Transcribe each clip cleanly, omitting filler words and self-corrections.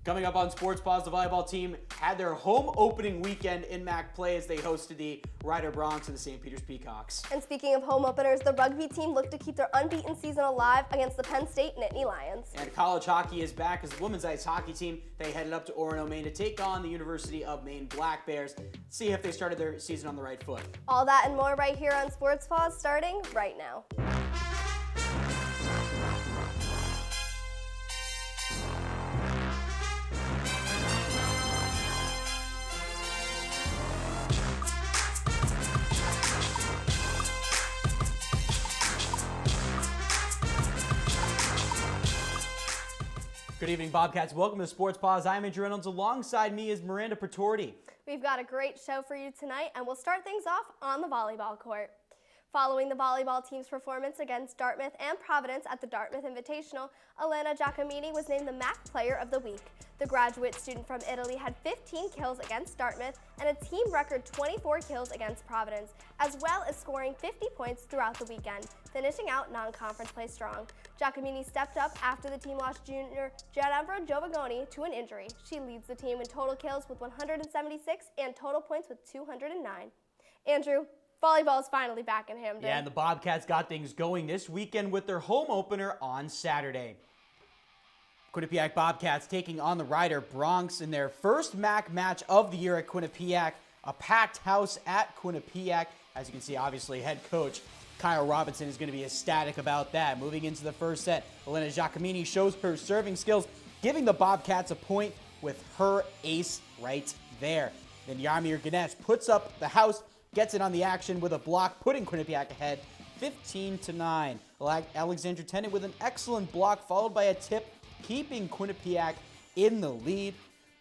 Coming up on Sports Paws, the volleyball team had their home opening weekend in MAC play as they hosted the Rider Bronx and the St. Peter's Peacocks. And speaking of home openers, the rugby team looked to keep their unbeaten season alive against the Penn State Nittany Lions. And college hockey is back as the women's ice hockey team. They headed up to Orono, Maine to take on the University of Maine Black Bears, see if they started their season on the right foot. All that and more right here on Sports Paws, starting right now. Good evening, Bobcats. Welcome to Sports Paws. I'm Andrew Reynolds. Alongside me is Miranda Pretorti. We've got a great show for you tonight, and we'll start things off on the volleyball court. Following the volleyball team's performance against Dartmouth and Providence at the Dartmouth Invitational, Elena Giacomini was named the MAC Player of the Week. The graduate student from Italy had 15 kills against Dartmouth and a team record 24 kills against Providence, as well as scoring 50 points throughout the weekend, finishing out non-conference play strong. Giacomini stepped up after the team lost junior Ginevra Giovagoni to an injury. She leads the team in total kills with 176 and total points with 209. Andrew, volleyball is finally back in Hamden. Yeah, and the Bobcats got things going this weekend with their home opener on Saturday. Quinnipiac Bobcats taking on the Rider Bronx in their first MAC match of the year at Quinnipiac. A packed house at Quinnipiac. As you can see, obviously, head coach Kyle Robinson is going to be ecstatic about that. Moving into the first set, Elena Giacomini shows her serving skills, giving the Bobcats a point with her ace right there. Then Yarmir Ganesh puts up the house, gets it on the action with a block, putting Quinnipiac ahead 15-9. Alexandra Tennant with an excellent block, followed by a tip, keeping Quinnipiac in the lead.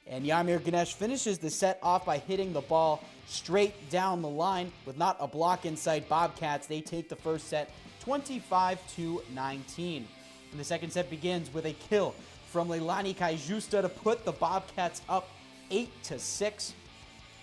And Yarmir Ganesh finishes the set off by hitting the ball straight down the line with not a block in sight. Bobcats, they take the first set 25-19. And the second set begins with a kill from Leilani Kaijusta to put the Bobcats up 8-6.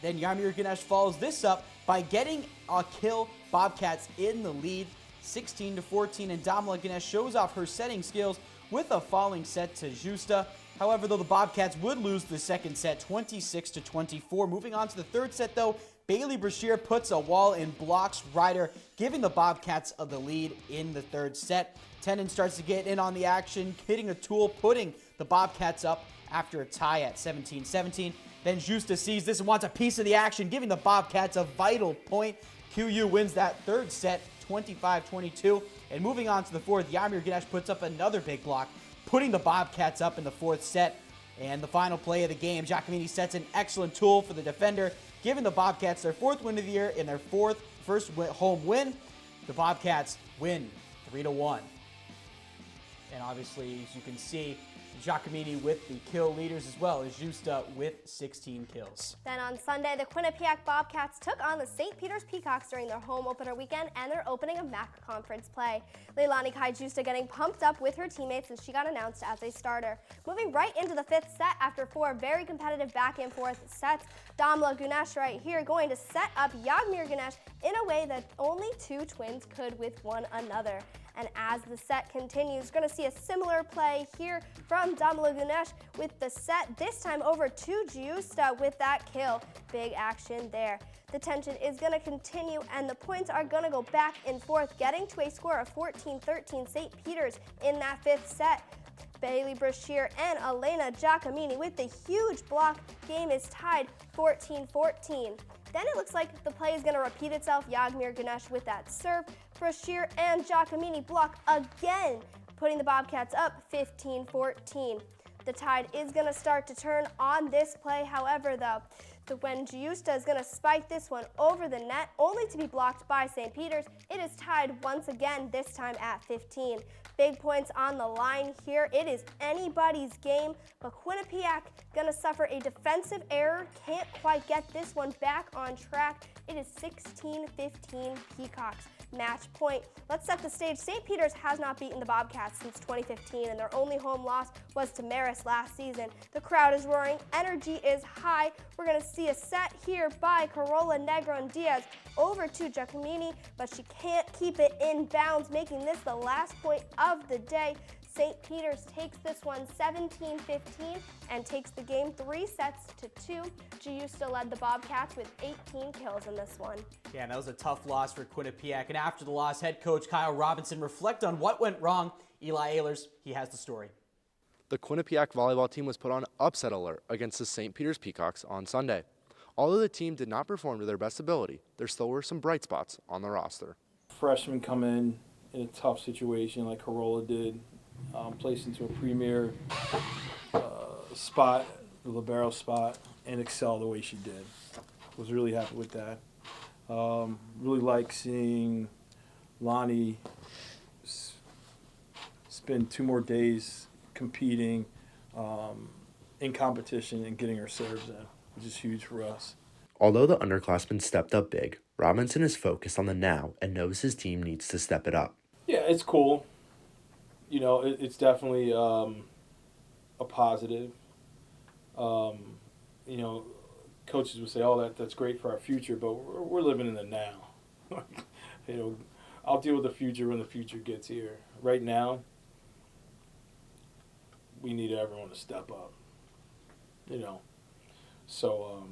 Then Yarmir Ganesh follows this up by getting a kill. Bobcats in the lead 16-14, and Damla Ganesh shows off her setting skills with a falling set to Justa. However, though, the Bobcats would lose the second set 26-24. Moving on to the third set, though, Bailey Brashear puts a wall and blocks Ryder, giving the Bobcats the lead in the third set. Tennant starts to get in on the action, hitting a tool, putting the Bobcats up after a tie at 17-17. Then Justa sees this and wants a piece of the action, giving the Bobcats a vital point. QU wins that third set 25-22. And moving on to the fourth, Yarmir Ganesh puts up another big block, putting the Bobcats up in the fourth set. And the final play of the game, Giacomini sets an excellent tool for the defender, giving the Bobcats their fourth win of the year and their first home win. The Bobcats win 3-1. And obviously, as you can see, Giacomini with the kill leaders as well as Justa with 16 kills. Then on Sunday, the Quinnipiac Bobcats took on the St. Peter's Peacocks during their home opener weekend and their opening of MAC conference play. Leilani Kaijusta getting pumped up with her teammates as she got announced as a starter. Moving right into the fifth set after four very competitive back and forth sets, Damla Ganesh right here going to set up Yarmir Ganesh in a way that only two twins could with one another. And as the set continues, going to see a similar play here from Damla Ganesh with the set, this time over to Giusta with that kill. Big action there. The tension is going to continue, and the points are going to go back and forth, getting to a score of 14-13 St. Peter's in that fifth set. Bailey Brashear and Elena Giacomini with the huge block. Game is tied 14-14. Then it looks like the play is going to repeat itself. Yarmir Ganesh with that serve. Brashear and Giacomini block again, putting the Bobcats up 15-14. The tide is going to start to turn on this play. However, though, when Giusta is going to spike this one over the net, only to be blocked by St. Peter's, it is tied once again, this time at 15. Big points on the line here. It is anybody's game, but Quinnipiac going to suffer a defensive error. Can't quite get this one back on track. It is 16-15 Peacocks. Match point. Let's set the stage. St. Peter's has not beaten the Bobcats since 2015, and their only home loss was to Marist last season. The crowd is roaring. Energy is high. We're going to see a set here by Carola Negron Diaz over to Giacomini, but she can't keep it in bounds, making this the last point of the day. St. Peter's takes this one 17-15 and takes the game 3 sets to 2. Giusta led the Bobcats with 18 kills in this one. Yeah, and that was a tough loss for Quinnipiac. And after the loss, head coach Kyle Robinson reflected on what went wrong. Eli Ehlers, he has the story. The Quinnipiac volleyball team was put on upset alert against the St. Peter's Peacocks on Sunday. Although the team did not perform to their best ability, there still were some bright spots on the roster. Freshmen come in a tough situation like Corolla did, placed into a premier spot, the libero spot, and excel the way she did. Was really happy with that. Really like seeing Lonnie spend 2 more days competing in competition and getting her serves in, which is huge for us. Although the underclassmen stepped up big, Robinson is focused on the now and knows his team needs to step it up. Yeah, it's cool. You know, it's definitely a positive. You know, coaches would say, "Oh, that's great for our future," but we're living in the now. You know, I'll deal with the future when the future gets here. Right now, we need everyone to step up. You know, so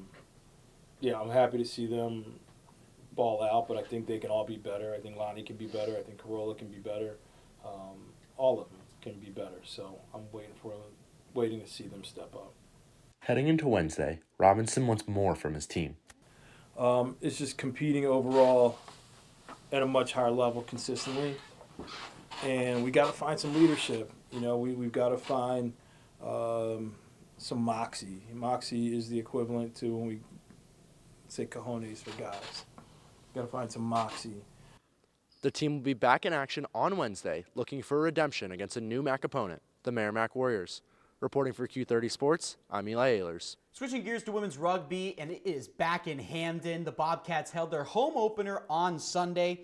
yeah, I'm happy to see them ball out, but I think they can all be better. I think Lonnie can be better. I think Corolla can be better. All of them can be better. So I'm waiting to see them step up. Heading into Wednesday, Robinson wants more from his team. It's just competing overall at a much higher level consistently, and we got to find some leadership. You know, we've got to find some moxie. Moxie is the equivalent to when we say cojones for guys. Got to find some moxie. The team will be back in action on Wednesday, looking for redemption against a new MAC opponent, the Merrimack Warriors. Reporting for Q30 Sports, I'm Eli Ehlers. Switching gears to women's rugby, and it is back in Hamden. The Bobcats held their home opener on Sunday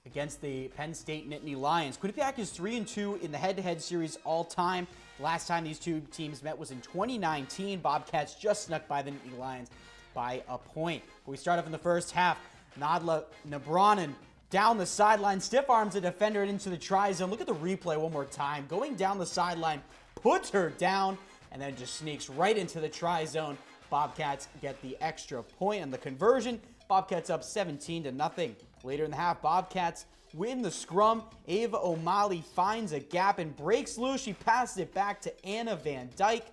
against the Penn State Nittany Lions. Quinnipiac is 3-2 in the head-to-head series all time. Last time these two teams met was in 2019. Bobcats just snuck by the Nittany Lions by a point. But we start off in the first half. Nadla Nabranen down the sideline, stiff arms a defender into the try zone. Look at the replay one more time. Going down the sideline, puts her down, and then just sneaks right into the try zone. Bobcats get the extra point on the conversion. Bobcats up 17-0. Later in the half, Bobcats win the scrum. Ava O'Malley finds a gap and breaks loose. She passes it back to Anna Van Dyke,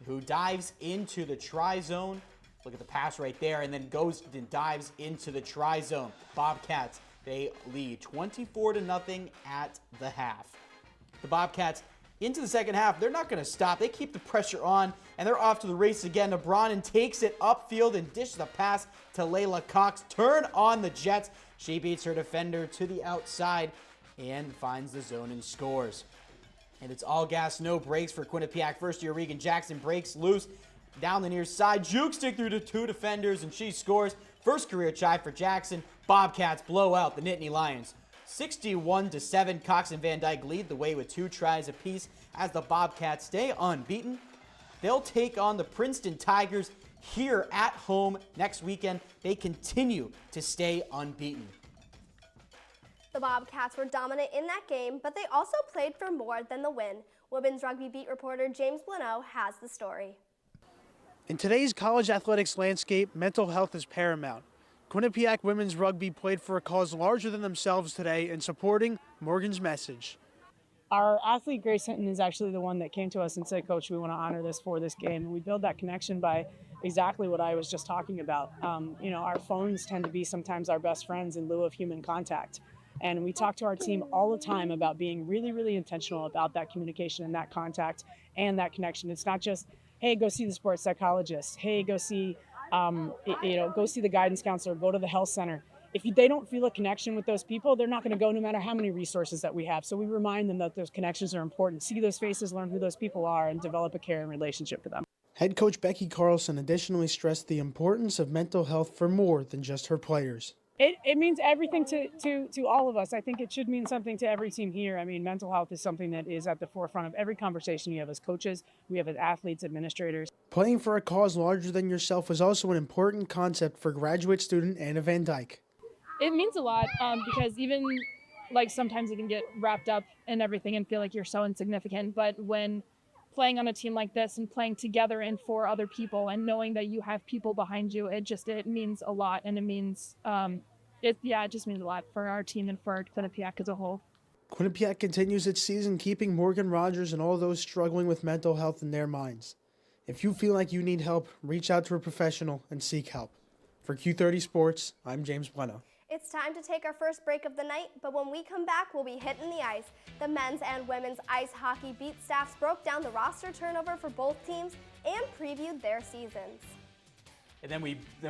who dives into the try zone. Look at the pass right there, and then goes and dives into the try zone. Bobcats, they lead 24-0 at the half. The Bobcats into the second half, they're not going to stop. They keep the pressure on, and they're off to the race again. Nabranen takes it upfield and dishes the pass to Layla Cox. Turn on the Jets. She beats her defender to the outside and finds the zone and scores. And it's all gas, no brakes for Quinnipiac. First year Regan Jackson breaks loose down the near side. Juke stick through to 2 defenders, and she scores. First career try for Jackson. Bobcats blow out the Nittany Lions. 61-7, Cox and Van Dyke lead the way with 2 tries apiece as the Bobcats stay unbeaten. They'll take on the Princeton Tigers here at home next weekend. They continue to stay unbeaten. The Bobcats were dominant in that game, but they also played for more than the win. Women's rugby beat reporter James Blano has the story. In today's college athletics landscape, mental health is paramount. Quinnipiac women's rugby played for a cause larger than themselves today in supporting Morgan's message. Our athlete, Grace Hinton, is actually the one that came to us and said, "Coach, we want to honor this for this game." And we build that connection by exactly what I was just talking about. Our phones tend to be sometimes our best friends in lieu of human contact. And we talk to our team all the time about being really, really intentional about that communication and that contact and that connection. It's not just, hey, go see the sports psychologist. Hey, go see the guidance counselor, go to the health center. If they don't feel a connection with those people, they're not going to go no matter how many resources that we have. So we remind them that those connections are important. See those faces, learn who those people are, and develop a caring relationship with them. Head coach Becky Carlson additionally stressed the importance of mental health for more than just her players. It means everything to all of us. I think it should mean something to every team here. I mean, mental health is something that is at the forefront of every conversation we have as coaches, we have as athletes, administrators. Playing for a cause larger than yourself is also an important concept for graduate student Anna Van Dyke. It means a lot because even like sometimes you can get wrapped up in everything and feel like you're so insignificant. But when playing on a team like this and playing together and for other people and knowing that you have people behind you, it means a lot. And it means, it just means a lot for our team and for Quinnipiac as a whole. Quinnipiac continues its season keeping Morgan Rogers and all those struggling with mental health in their minds. If you feel like you need help, reach out to a professional and seek help. For Q30 Sports, I'm James Bueno. It's time to take our first break of the night, but when we come back, we'll be hitting the ice. The men's and women's ice hockey beat staffs broke down the roster turnover for both teams and previewed their seasons. And then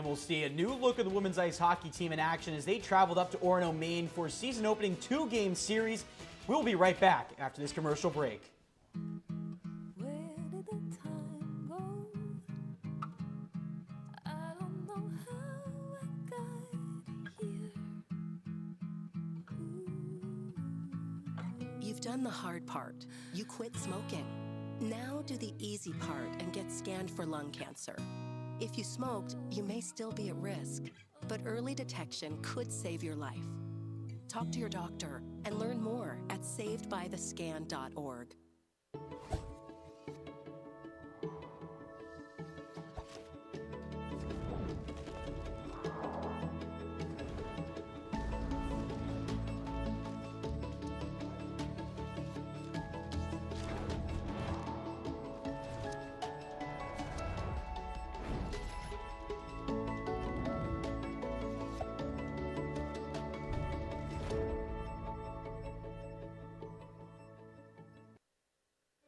we'll see a new look of the women's ice hockey team in action as they traveled up to Orono, Maine for a season-opening 2-game series. We'll be right back after this commercial break. Where did the time go? I don't know how I got here. You've done the hard part. You quit smoking. Now do the easy part and get scanned for lung cancer. If you smoked, you may still be at risk, but early detection could save your life. Talk to your doctor and learn more at savedbythescan.org.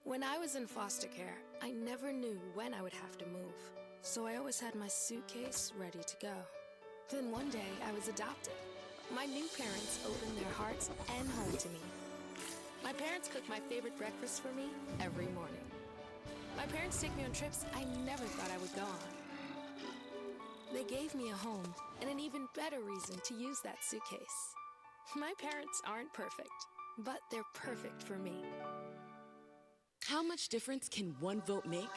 When I was in foster care, I never knew when I would have to move, so I always had my suitcase ready to go. Then one day, I was adopted. My new parents opened their hearts and home to me. My parents cook my favorite breakfast for me every morning. My parents take me on trips I never thought I would go on. They gave me a home and an even better reason to use that suitcase. My parents aren't perfect, but they're perfect for me. How much difference can one vote make?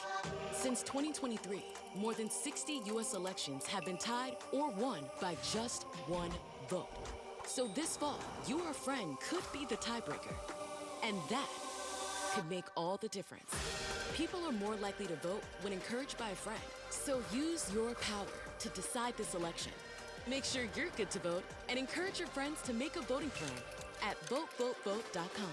Since 2023, more than 60 U.S. elections have been tied or won by just one vote. So this fall, your friend could be the tiebreaker. And that could make all the difference. People are more likely to vote when encouraged by a friend. So use your power to decide this election. Make sure you're good to vote and encourage your friends to make a voting plan at votevotevotecom.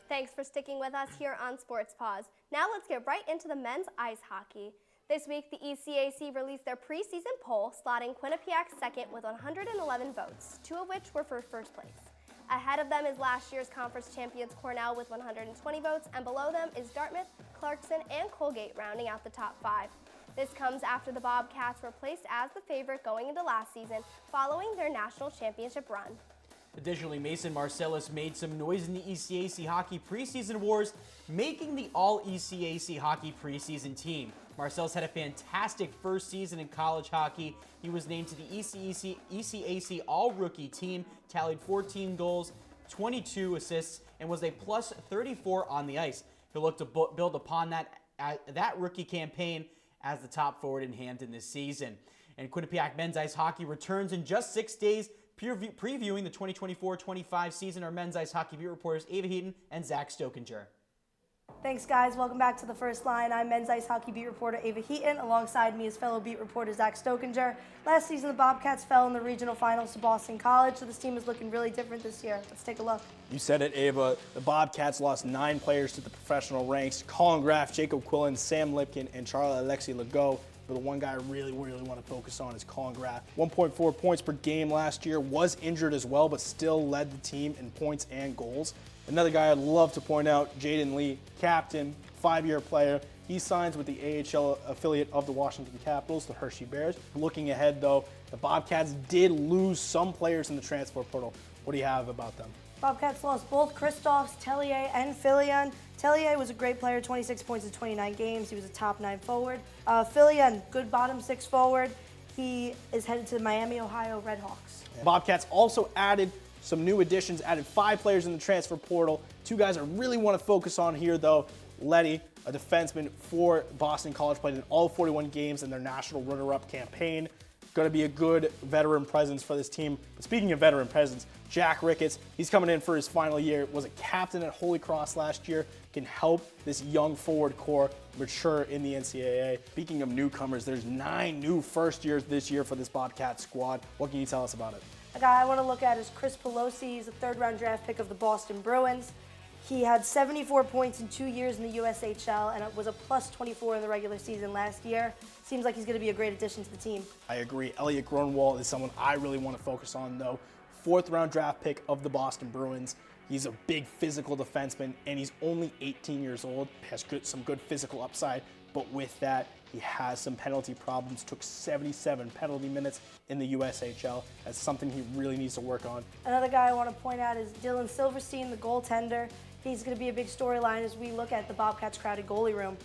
Thanks for sticking with us here on Sports Paws. Now let's get right into the men's ice hockey. This week, the ECAC released their preseason poll, slotting Quinnipiac second with 111 votes, 2 of which were for first place. Ahead of them is last year's conference champions Cornell with 120 votes, and below them is Dartmouth, Clarkson, and Colgate rounding out the top 5. This comes after the Bobcats were placed as the favorite going into last season, following their national championship run. Additionally, Mason Marcellus made some noise in the ECAC Hockey preseason wars, making the All-ECAC Hockey preseason team. Marcellus had a fantastic first season in college hockey. He was named to the ECAC All-Rookie team, tallied 14 goals, 22 assists, and was a plus 34 on the ice. He'll look to build upon that rookie campaign as the top forward in Hampton this season. And Quinnipiac men's ice hockey returns in just 6 days. Previewing the 2024-25 season are men's ice hockey beat reporters Ava Heaton and Zach Stokinger. Thanks, guys. Welcome back to the First Line. I'm men's ice hockey beat reporter Ava Heaton. Alongside me is fellow beat reporter Zach Stokinger. Last season, the Bobcats fell in the regional finals to Boston College, so this team is looking really different this year. Let's take a look. You said it, Ava. The Bobcats lost 9 players to the professional ranks. Colin Graff, Jacob Quillen, Sam Lipkin, and Charlie Alexi Legault. But the one guy I really want to focus on is Colin Graff. 1.4 points per game last year, was injured as well, but still led the team in points and goals. Another guy I'd love to point out, Jaden Lee, captain, 5-year player. He signs with the AHL affiliate of the Washington Capitals, the Hershey Bears. Looking ahead, though, the Bobcats did lose some players in the transfer portal. What do you have about them? Bobcats lost both Christophs, Tellier, and Filion. Tellier was a great player, 26 points in 29 games. He was a top 9 forward. Filion, good bottom 6 forward. He is headed to the Miami, Ohio Redhawks. Yeah. Bobcats also added some new additions, added 5 players in the transfer portal. 2 guys I really want to focus on here, though. Letty, a defenseman for Boston College, played in all 41 games in their national runner-up campaign. going to be a good veteran presence for this team. But speaking of veteran presence, Jack Ricketts, he's coming in for his final year, was a captain at Holy Cross last year, can help this young forward core mature in the NCAA. Speaking of newcomers, there's 9 new first years this year for this Bobcat squad. What can you tell us about it? A guy I want to look at is Chris Pelosi. He's a third-round draft pick of the Boston Bruins. He had 74 points in 2 years in the USHL, and it was a plus 24 in the regular season last year. Seems like he's going to be a great addition to the team. I agree. Elliot Grunwald is someone I really want to focus on, though. 4th-round draft pick of the Boston Bruins. He's a big physical defenseman, and he's only 18 years old. Has some good physical upside, but with that, he has some penalty problems. Took 77 penalty minutes in the USHL. That's something he really needs to work on. Another guy I want to point out is Dylan Silverstein, the goaltender. He's going to be a big storyline as we look at the Bobcats' crowded goalie room.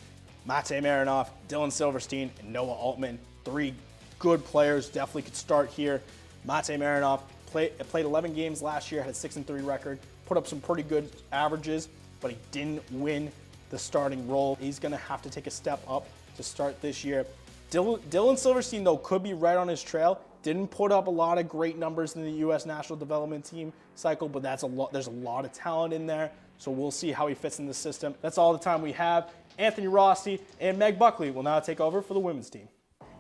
Matej Marinov, Dylan Silverstein, and Noah Altman. 3 good players, definitely could start here. Matej Marinov played 11 games last year, had a 6-3 record, put up some pretty good averages, but he didn't win the starting role. He's going to have to take a step up to start this year. Dylan Silverstein, though, could be right on his trail. Didn't put up a lot of great numbers in the U.S. National Development Team cycle, but there's a lot of talent in there, so we'll see how he fits in the system. That's all the time we have. Anthony Rossi and Meg Buckley will now take over for the women's team.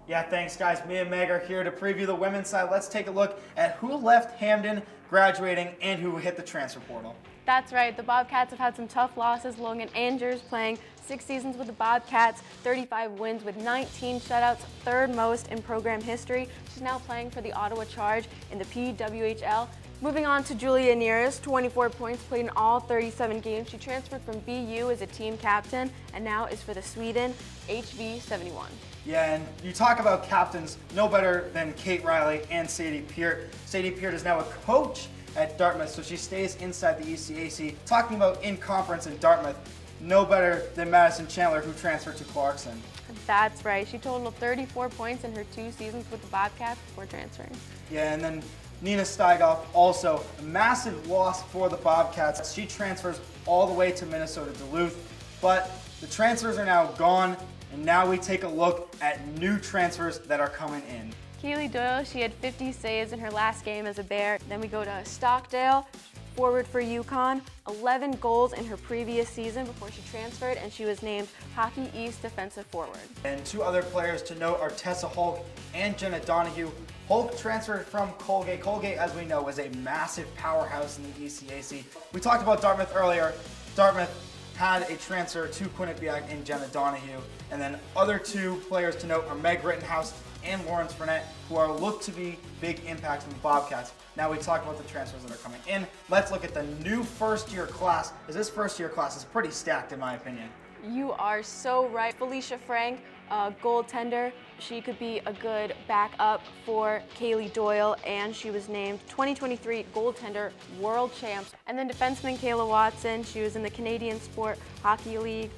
Yeah, thanks, guys. Me and Meg are here to preview the women's side. Let's take a look at who left Hamden graduating and who hit the transfer portal. That's right. The Bobcats have had some tough losses. Logan Andrews playing 6 seasons with the Bobcats, 35 wins with 19 shutouts, 3rd most in program history. She's now playing for the Ottawa Charge in the PWHL. Moving on to Julia Neris, 24 points, played in all 37 games. She transferred from BU as a team captain and now is for the Sweden HV71. Yeah, and you talk about captains, no better than Kate Riley and Sadie Peart. Sadie Peart is now a coach at Dartmouth, so she stays inside the ECAC. Talking about in conference in Dartmouth, no better than Madison Chandler, who transferred to Clarkson. That's right. She totaled 34 points in her 2 seasons with the Bobcats before transferring. Yeah, and then Nina Steigoff, also a massive loss for the Bobcats. She transfers all the way to Minnesota Duluth, but the transfers are now gone, and now we take a look at new transfers that are coming in. Keely Doyle, she had 50 saves in her last game as a Bear. Then we go to Stockdale, forward for UConn, 11 goals in her previous season before she transferred, and she was named Hockey East Defensive Forward. And 2 other players to note are Tessa Hulk and Jenna Donahue. Hulk transferred from Colgate. Colgate, as we know, is a massive powerhouse in the ECAC. We talked about Dartmouth earlier. Dartmouth had a transfer to Quinnipiac in Jenna Donahue. And then other 2 players to note are Meg Rittenhouse and Lawrence Burnett, who are looked to be big impacts in the Bobcats. Now we talk about the transfers that are coming in. Let's look at the new first-year class, as this first-year class is pretty stacked in my opinion. You are so right. Felicia Frank, goaltender. She could be a good backup for Kaylee Doyle, and she was named 2023 goaltender world champs. And then defenseman Kayla Watson, she was in the Canadian Sport Hockey League,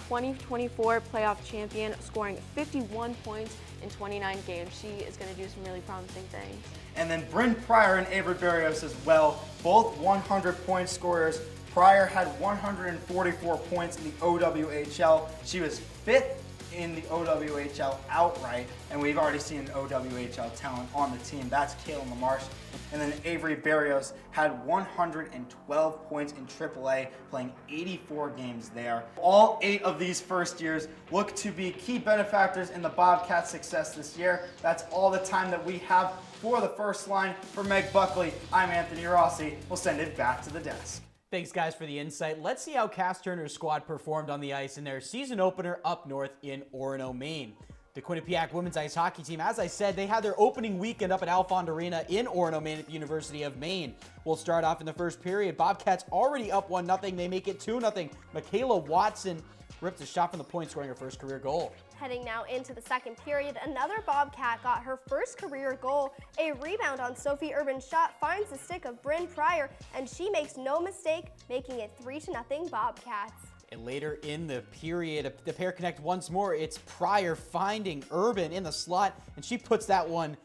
2024 playoff champion, scoring 51 points in 29 games. She is going to do some really promising things. And then Bryn Pryor and Avery Barrios as well, both 100-point scorers. Pryor had 144 points in the OWHL. She was 5th in the OWHL outright, and we've already seen OWHL talent on the team. That's Kaylin LaMarche. And then Avery Barrios had 112 points in AAA, playing 84 games there. All 8 of these first years look to be key benefactors in the Bobcats' success this year. That's all the time that we have for the first line. For Meg Buckley, I'm Anthony Rossi. We'll send it back to the desk. Thanks, guys, for the insight. Let's see how Cass Turner's squad performed on the ice in their season opener up north in Orono, Maine. The Quinnipiac women's ice hockey team, as I said, they had their opening weekend up at Alfond Arena in Orono, Maine at the University of Maine. We'll start off in the first period. Bobcats already up 1-0. They make it 2-0. Michaela Watson ripped a shot from the point, scoring her first career goal. Heading now into the second period, another Bobcat got her first career goal. A rebound on Sophie Urban's shot finds the stick of Bryn Pryor, and she makes no mistake, making it 3-0 Bobcats. And later in the period, the pair connect once more. It's Pryor finding Urban in the slot, and she puts that one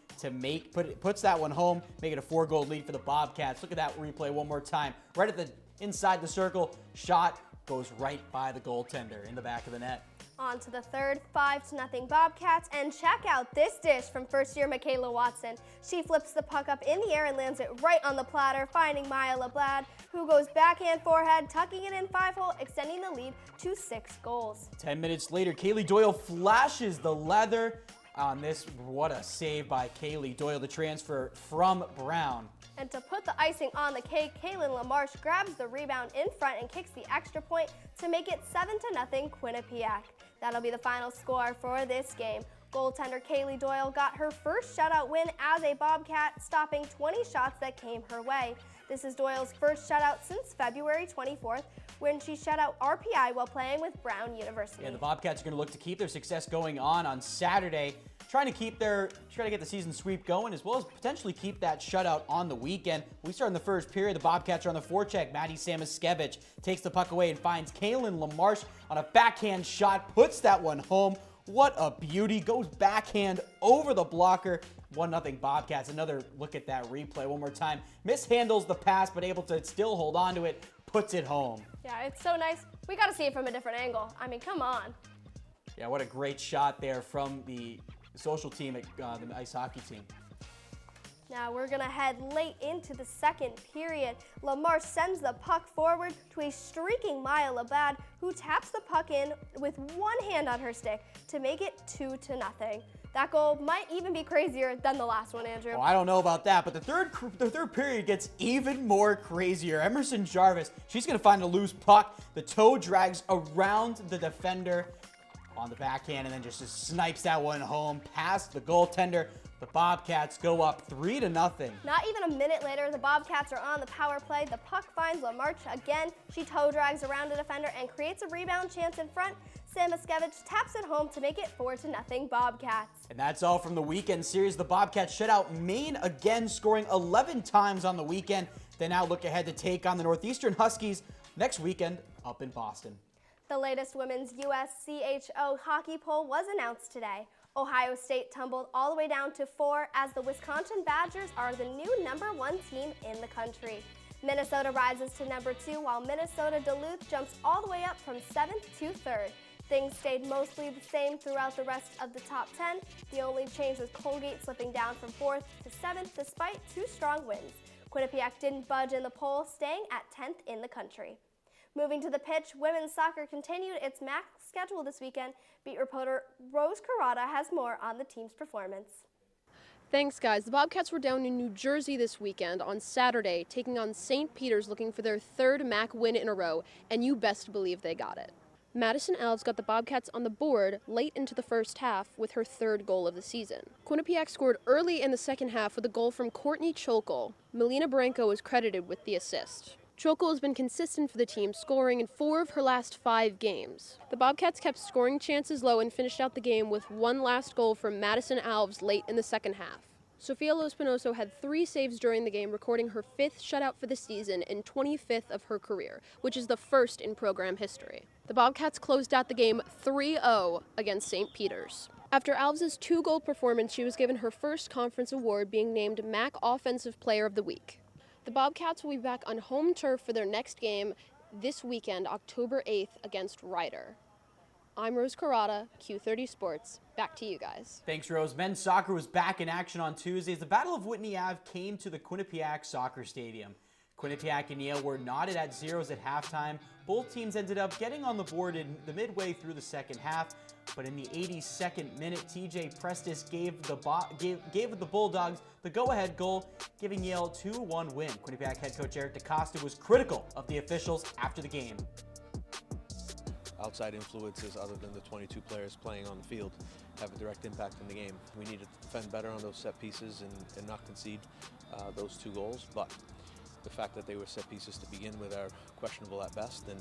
puts that one home, make it a 4-goal lead for the Bobcats. Look at that replay one more time. Right at the inside the circle, shot goes right by the goaltender in the back of the net. On to the third, 5-0 Bobcats, and check out this dish from first-year Michaela Watson. She flips the puck up in the air and lands it right on the platter, finding Maya LeBlad, who goes backhand forehand, tucking it in 5-hole, extending the lead to 6 goals. 10 minutes later, Kaylee Doyle flashes the leather on this. What a save by Kaylee Doyle, the transfer from Brown. And to put the icing on the cake, Kaylin LaMarche grabs the rebound in front and kicks the extra point to make it 7-0 Quinnipiac. That'll be the final score for this game. Goaltender Kaylee Doyle got her first shutout win as a Bobcat, stopping 20 shots that came her way. This is Doyle's first shutout since February 24th, when she shut out RPI while playing with Brown University. Yeah, the Bobcats are going to look to keep their success going on Saturday, trying to get the season sweep going, as well as potentially keep that shutout on the weekend. We start in the first period. The Bobcats are on the forecheck. Maddie Samaskevich takes the puck away and finds Kaylin LaMarche on a backhand shot, puts that one home. What a beauty. Goes backhand over the blocker. 1-0 Bobcats. Another look at that replay one more time. Mishandles the pass, but able to still hold on to it. Puts it home. Yeah, it's so nice. We got to see it from a different angle. I mean, come on. Yeah, what a great shot there from the social team at the ice hockey team. Now we're going to head late into the second period. LaMarche sends the puck forward to a streaking Maya LeBlad, who taps the puck in with one hand on her stick to make it 2-0. That goal might even be crazier than the last one, Andrew. Oh, I don't know about that, but the third period gets even more crazier. Emerson Jarvis, she's going to find a loose puck. The toe drags around the defender on the backhand and then just snipes that one home past the goaltender. The Bobcats go up 3-0. Not even a minute later, the Bobcats are on the power play. The puck finds LaMarche again. She toe drags around a defender and creates a rebound chance in front. Samaskevich taps it home to make it 4-0 Bobcats. And that's all from the weekend series. The Bobcats shut out Maine again, scoring 11 times on the weekend. They now look ahead to take on the Northeastern Huskies next weekend up in Boston. The latest women's USCHO hockey poll was announced today. Ohio State tumbled all the way down to 4 as the Wisconsin Badgers are the new #1 team in the country. Minnesota rises to #2 while Minnesota Duluth jumps all the way up from 7th to 3rd. Things stayed mostly the same throughout the rest of the top 10. The only change was Colgate slipping down from 4th to 7th despite 2 strong wins. Quinnipiac didn't budge in the poll, staying at 10th in the country. Moving to the pitch, women's soccer continued its MAC schedule this weekend. Beat reporter Rose Carrata has more on the team's performance. Thanks, guys. The Bobcats were down in New Jersey this weekend on Saturday, taking on St. Peter's, looking for their 3rd MAC win in a row, and you best believe they got it. Madison Alves got the Bobcats on the board late into the first half with her 3rd goal of the season. Quinnipiac scored early in the second half with a goal from Courtney Cholkle. Melina Branco was credited with the assist. Cholkle has been consistent for the team, scoring in 4 of her last 5 games. The Bobcats kept scoring chances low and finished out the game with one last goal from Madison Alves late in the second half. Sofia Lospinoso had 3 saves during the game, recording her 5th shutout for the season and 25th of her career, which is the first in program history. The Bobcats closed out the game 3-0 against St. Peter's. After Alves' 2-goal performance, she was given her first conference award, being named MAC Offensive Player of the Week. The Bobcats will be back on home turf for their next game this weekend, October 8th, against Ryder. I'm Rose Carrata, Q30 Sports. Back to you guys. Thanks, Rose. Men's soccer was back in action on Tuesdays. The Battle of Whitney Ave came to the Quinnipiac Soccer Stadium. Quinnipiac and Yale were knotted at zeros at halftime. Both teams ended up getting on the board in the midway through the second half, but in the 82nd minute, TJ Prestis gave the Bulldogs the go-ahead goal, giving Yale a 2-1 win. Quinnipiac head coach Eric DaCosta was critical of the officials after the game. Outside influences other than the 22 players playing on the field have a direct impact in the game. We need to defend better on those set pieces and not concede those 2 goals, but the fact that they were set pieces to begin with are questionable at best, and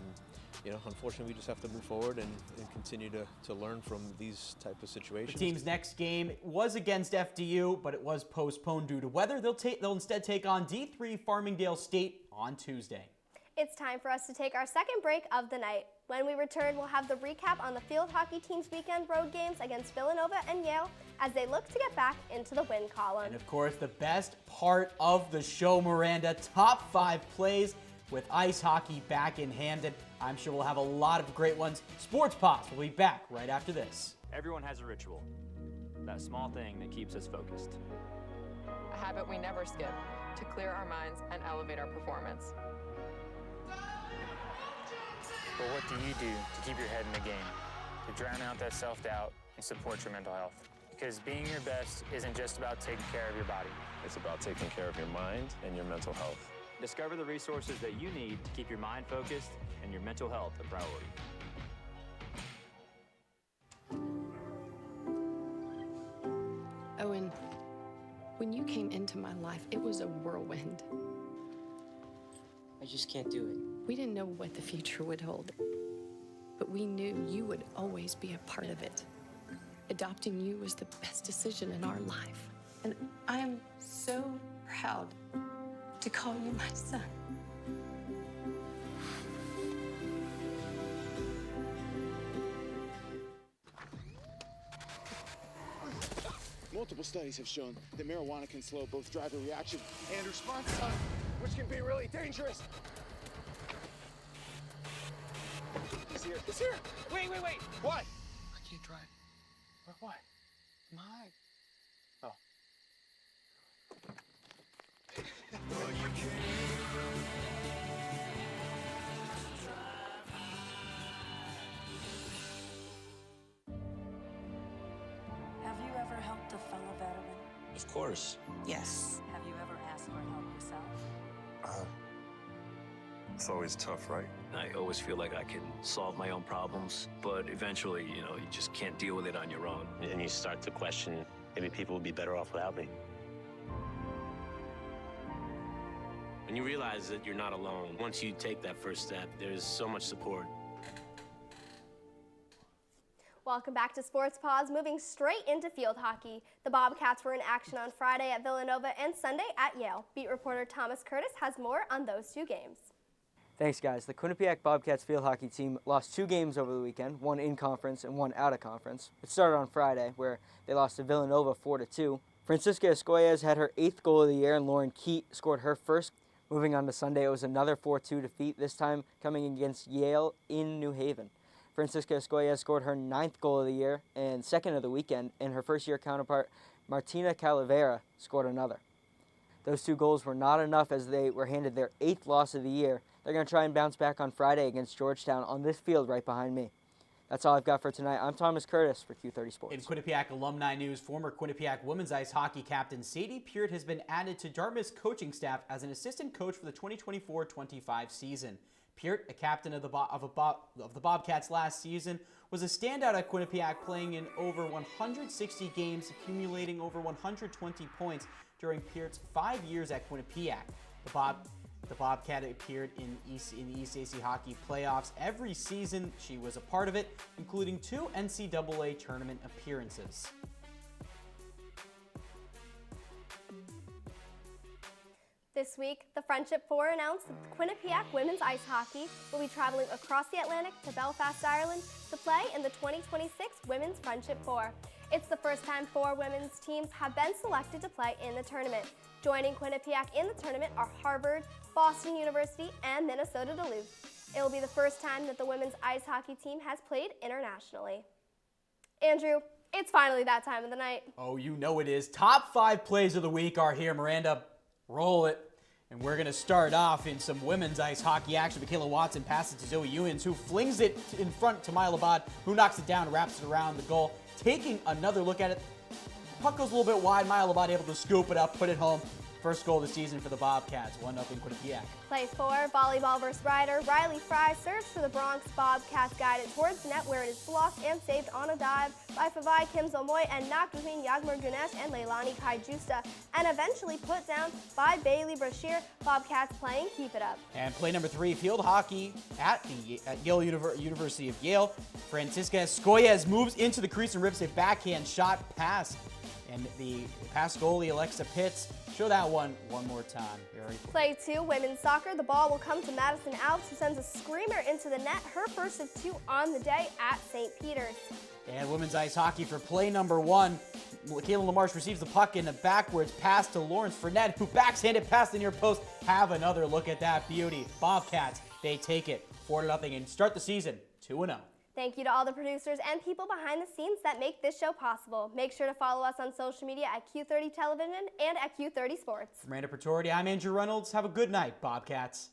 unfortunately we just have to move forward and continue to learn from these type of situations. The team's next game was against FDU, but it was postponed due to weather. They'll instead take on D3 Farmingdale State on Tuesday. It's time for us to take our second break of the night. When we return, we'll have the recap on the field hockey team's weekend road games against Villanova and Yale as they look to get back into the win column. And of course, the best part of the show, Miranda, top 5 plays with ice hockey back in Hamden. I'm sure we'll have a lot of great ones. Sports Paws will be back right after this. Everyone has a ritual, that small thing that keeps us focused. A habit we never skip to clear our minds and elevate our performance. But what do you do to keep your head in the game, to drown out that self-doubt and support your mental health? Because being your best isn't just about taking care of your body. It's about taking care of your mind and your mental health. Discover the resources that you need to keep your mind focused and your mental health a priority. Owen, when you came into my life, it was a whirlwind. I just can't do it. We didn't know what the future would hold, but we knew you would always be a part of it. Adopting you was the best decision in our life. And I am so proud to call you my son. Multiple studies have shown that marijuana can slow both driver reaction and response time, which can be really dangerous. It's here. It's here. Wait. What? I can't drive. What? My. Oh. Have you ever helped a fellow veteran? Of course. Yes. Have you ever asked for help yourself? It's always tough, right? I always feel like I can solve my own problems, but eventually, you just can't deal with it on your own. And you start to question, maybe people would be better off without me. And you realize that you're not alone. Once you take that first step, there's so much support. Welcome back to Sports Paws. Moving straight into field hockey. The Bobcats were in action on Friday at Villanova and Sunday at Yale. Beat reporter Thomas Curtis has more on those two games. Thanks, guys. The Quinnipiac Bobcats field hockey team lost 2 games over the weekend, one in conference and one out of conference. It started on Friday, where they lost to Villanova 4-2. Francisca Escoyes had her 8th goal of the year, and Lauren Keat scored her first. Moving on to Sunday, it was another 4-2 defeat, this time coming against Yale in New Haven. Francisca Escoyes scored her 9th goal of the year and 2nd of the weekend, and her first-year counterpart, Martina Calavera, scored another. Those 2 goals were not enough as they were handed their 8th loss of the year. They're going to try and bounce back on Friday against Georgetown on this field right behind me. That's all I've got for tonight. I'm Thomas Curtis for Q30 Sports. In Quinnipiac alumni news, former Quinnipiac women's ice hockey captain Sadie Peart has been added to Dartmouth's coaching staff as an assistant coach for the 2024-25 season. Peart, a captain of the Bobcats last season, was a standout at Quinnipiac, playing in over 160 games, accumulating over 120 points during Peart's 5 years at Quinnipiac. The Bobcat appeared in the East AC Hockey playoffs every season she was a part of it, including 2 NCAA tournament appearances. This week, the Friendship Four announced that Quinnipiac women's ice hockey will be traveling across the Atlantic to Belfast, Ireland to play in the 2026 Women's Friendship Four. It's the first time 4 women's teams have been selected to play in the tournament. Joining Quinnipiac in the tournament are Harvard, Boston University, and Minnesota Duluth. It will be the first time that the women's ice hockey team has played internationally. Andrew, it's finally that time of the night. Oh, you know it is. Top 5 plays of the week are here. Miranda, roll it. And we're going to start off in some women's ice hockey action. Michaela Watson passes to Zoe Ewens, who flings it in front to Mila Abad, who knocks it down, wraps it around the goal. Taking another look at it, puck goes a little bit wide. Mila Abad able to scoop it up, put it home. First goal of the season for the Bobcats, 1-0 Quinnipiac. Play 4, volleyball versus Ryder. Riley Fry serves for the Bronx Bobcats, guided towards the net where it is blocked and saved on a dive by Favai Kim Zomoy and knocked between Yagmur Ganesh and Leilani Kaijusta, and eventually put down by Bailey Brashear. Bobcats playing keep it up. And play number 3, field hockey at Yale University of Yale. Francisca Escoyes moves into the crease and rips a backhand shot pass. And the past goalie, Alexa Pitts, show that one more time. Play 2, women's soccer. The ball will come to Madison Alves, who sends a screamer into the net, her first of 2 on the day at St. Peter's. And women's ice hockey for play number 1. Kalen LaMarche receives the puck in a backwards pass to Lawrence Fournette, who backhanded past the near post. Have another look at that beauty. Bobcats, they take it 4-0 and start the season 2-0. Thank you to all the producers and people behind the scenes that make this show possible. Make sure to follow us on social media at Q30 Television and at Q30 Sports. From Randy Pretorti, I'm Andrew Reynolds. Have a good night, Bobcats.